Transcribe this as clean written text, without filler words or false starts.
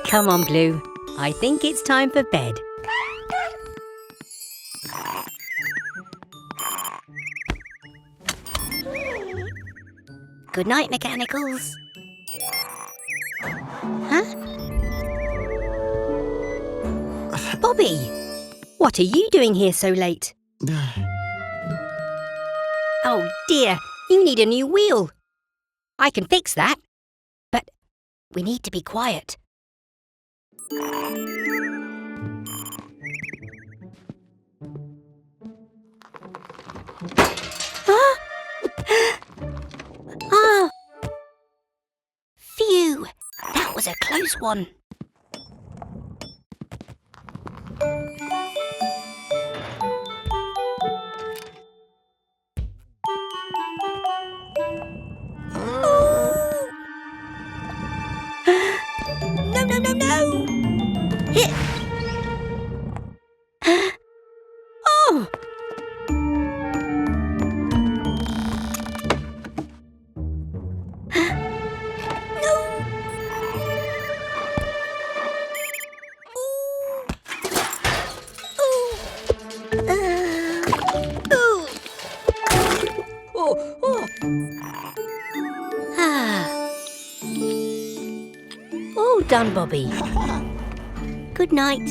Come on, Blue. I think it's time for bed. Good night, Mechanicals. Huh? Bobby, what are you doing here so late? Oh dear, you need a new wheel. I can fix that, but we need to be quiet. Huh? Ah! Phew! That was a close one. No, no, no, no! Hit! Oh! No! All done, Bobby. Good night.